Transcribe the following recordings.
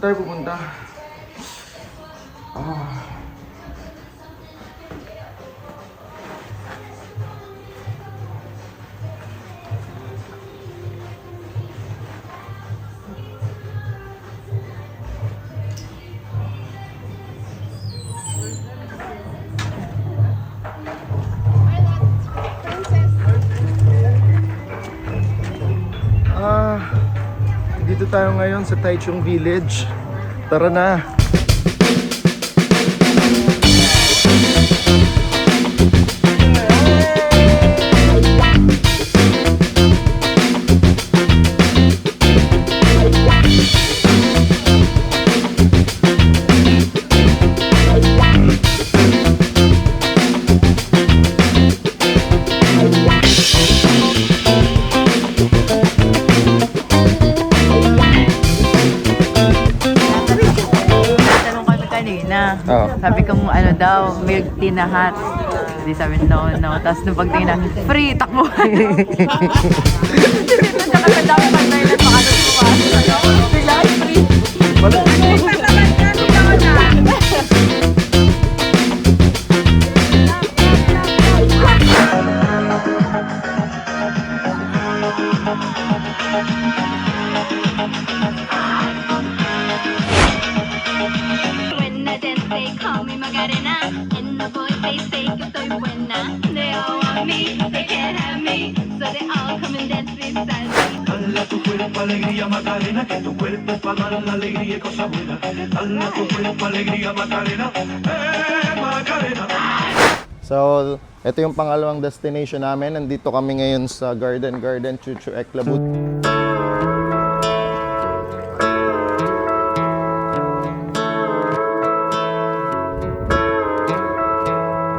tayo pupunta? Dito tayo ngayon sa Taichung Village. Tara na! Sabi ko mo ano daw, milk tea na hot. Hindi sabi no. Tapos nung pagtingin na, free, takbo. Dito siya kasadaw pa tayo na paano sumakas. Bigla free. Alegría Macarena, que tu cuerpo es para dar la alegría y cosa buena. Dale tu cuerpo alegría Macarena, Macarena. So, ito yung pangalawang destination namin. Nandito kami ngayon sa Garden Chuchu Eklabut.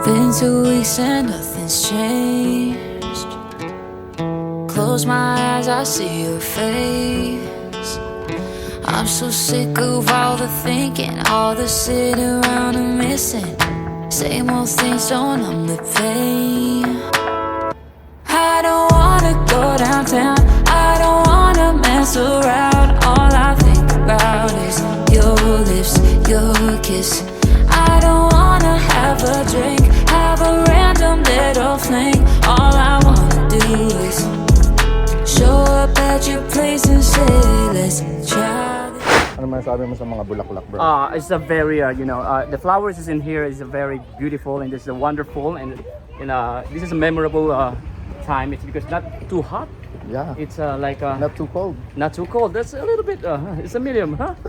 Been 2 weeks and nothing's changed. Close my eyes, I see your face. I'm so sick of all the thinking, all the sitting around and missing. Same old things don't numb the pain. I don't wanna go downtown, I don't wanna mess around. All I think about is your lips, your kiss. I don't wanna have a drink, have a random little fling. All I wanna do is show up at your place and say, let's try. Ano masasabi mo sa mga bulaklak, bro? It's a very, the flowers is in here is a very beautiful and it's a wonderful and this is a memorable time. It's because not too hot. Yeah. It's like Not too cold. not too cold. That's a little bit. It's a medium, huh?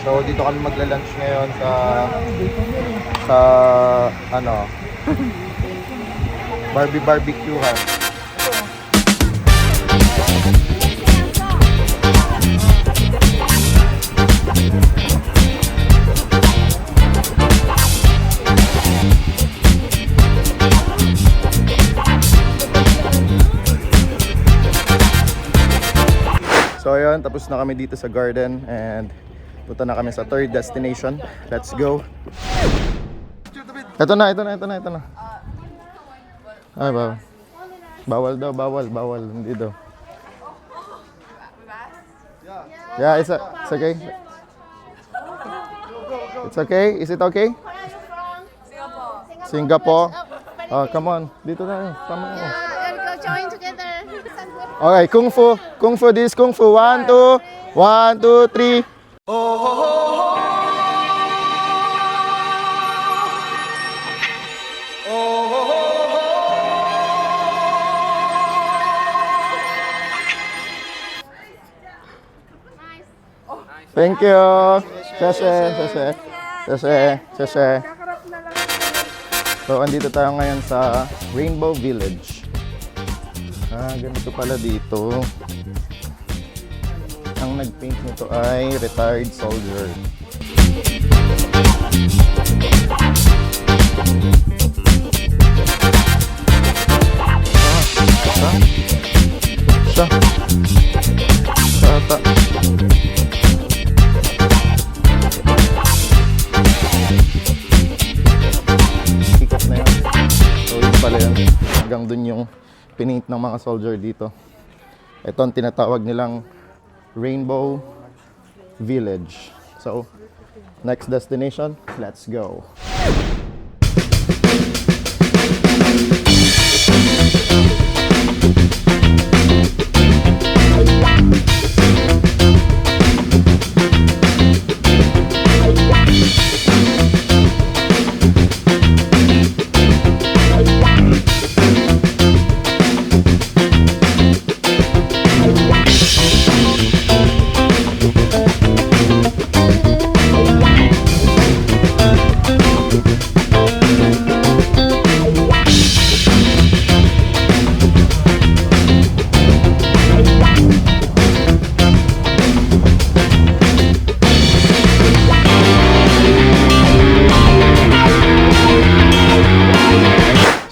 So, dito kami magla-lunch ngayon sa ano, barbecuehan. So, ayun, tapos na kami dito sa garden and punta na kami sa third destination. Let's go. Ito na. Ay, bawal. Bawal daw, bawal. Hindi daw. Yeah, it's okay. It's okay? Is it okay? Singapore. Oh, come on. Dito na. Come on. Join together. Okay, kung fu this, kung fu. 1, 2, 1, 2, 3. Thank you. Sese. So, andito tayo ngayon sa Rainbow Village. Ganito pala dito. Ang nag-paint nito ay retired soldier. Siya. parang dun yung pinaint ng mga soldier dito. Ito ang tinatawag nilang Rainbow Village. So, next destination, let's go.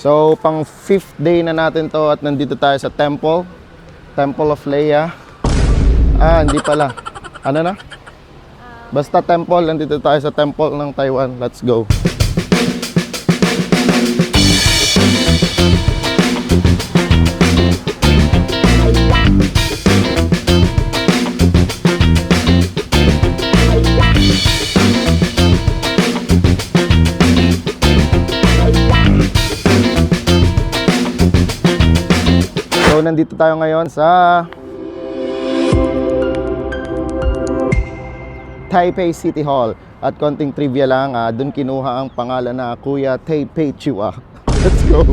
So, pang 5th day na natin to at nandito tayo sa Temple of Leia. Hindi pala. Ano na? Basta Temple, nandito tayo sa Temple ng Taiwan. Let's go. So, nandito tayo ngayon sa Taipei City Hall. At konting trivia lang, doon kinuha ang pangalan na Kuya Taipei Chua. Let's go!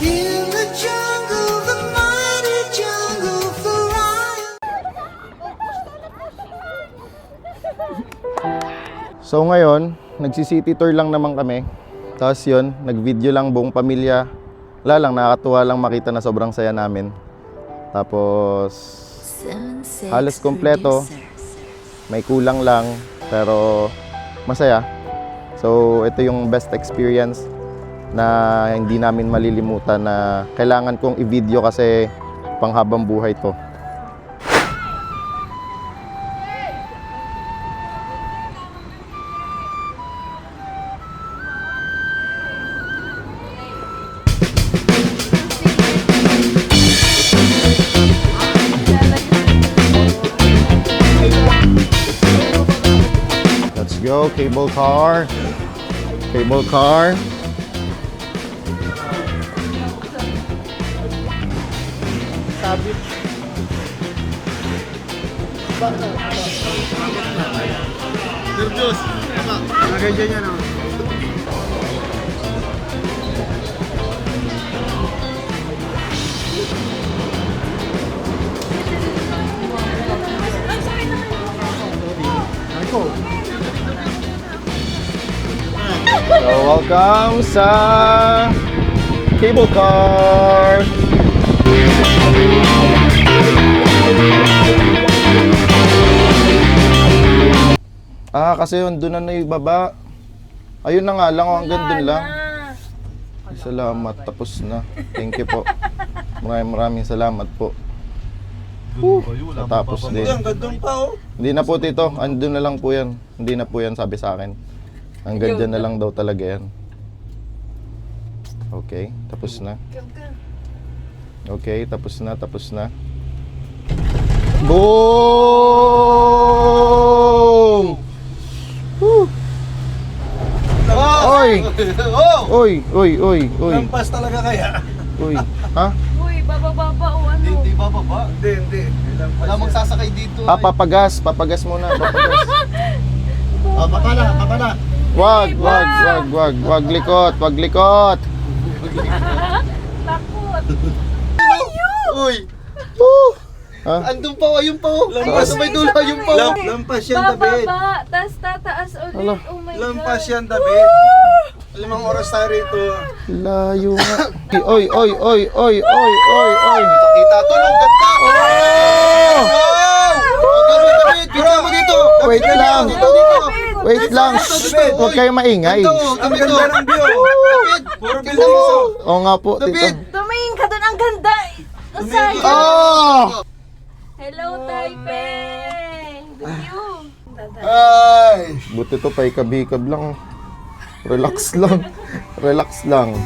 In the jungle, the mighty jungle variety. So ngayon, nagsi-city tour lang naman kami. Tapos yun, nag-video lang buong pamilya. Wala lang, nakakatuwa lang makita na sobrang saya namin. Tapos, halos kompleto. May kulang lang, pero masaya. So, ito yung best experience na hindi namin malilimutan na kailangan kong i-video kasi panghabang buhay to. Let's go, cable car. Cable car. So, welcome sa cable car. Kasi yun, doon na ibaba. Ayun na nga lang, hanggang doon lang. Ay, salamat, tapos na. Thank you po. Maraming salamat po. Natapos din. Hindi na po, tito. Andun na lang po yan. Hindi na po yan, sabi sa akin. Hanggang dyan na lang daw talaga yan. Okay, tapos na. Okay, tapos na, tapos na. Boom! Woo! Oy! Oy, oy, oy, oy. Lampas talaga kaya? Oy, ha? Uy, bababa pa o ano? Hindi bababa. Hindi. Wala magsasakay dito. Papagas muna, papagas. Papala. Wag likot, wag likot. Takot! Uy! Woo! Ha? Andun pa, ayun pa. Lampas sa may dulo, ayun pa. Lampas yan, David. Bababa, tas tataas ulit. Ala. Oh my Lampas God. yan, David. Alam mo ang oras tayo rito. Layo nga. Oy, oy, oy, oy, oy, oy, oy. Kita, tulong, ganda. Oh! Wow! Ang ganda, David. Kita mo dito. David, Wait dito, lang. Dito, dito. Wait lang. Huwag kayong maingay. Ito, ang ganda ng view. David, puro building. Oo nga po, David. tita. Tumingin ka doon, ang ganda. Ang saya. Oh! Hello, Taipei. The view. Ay! Buti to, paikab-hikab lang. Relax lang. Relax lang.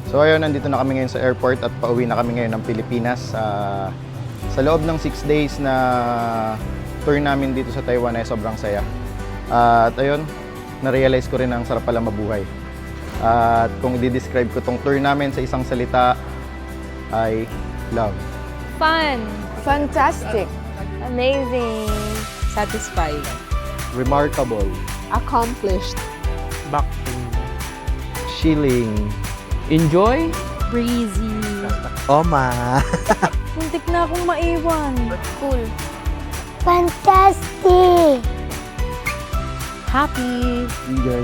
So ayun, nandito na kami ngayon sa airport at pauwi na kami ngayon ng Pilipinas. Sa loob ng 6 days na tour namin dito sa Taiwan ay sobrang saya. At ayun, na-realize ko rin na ang sarap pala mabuhay. At kung i-describe ko tong tour namin sa isang salita ay love. Fun. Fantastic. Amazing. Satisfied. Remarkable. Accomplished. Chilling. Enjoy. Breezy. Muntik na akong maiwan. Cool. Fantastic! Happy. Enjoy.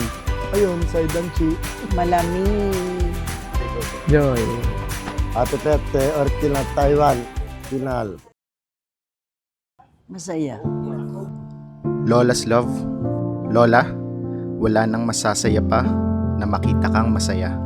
Ayun, side and chi. Malamig. Joy. Ate Tete, Orkina, Taiwan. Final. Masaya. Lola's love. Lola, wala nang masasaya pa na makita kang masaya.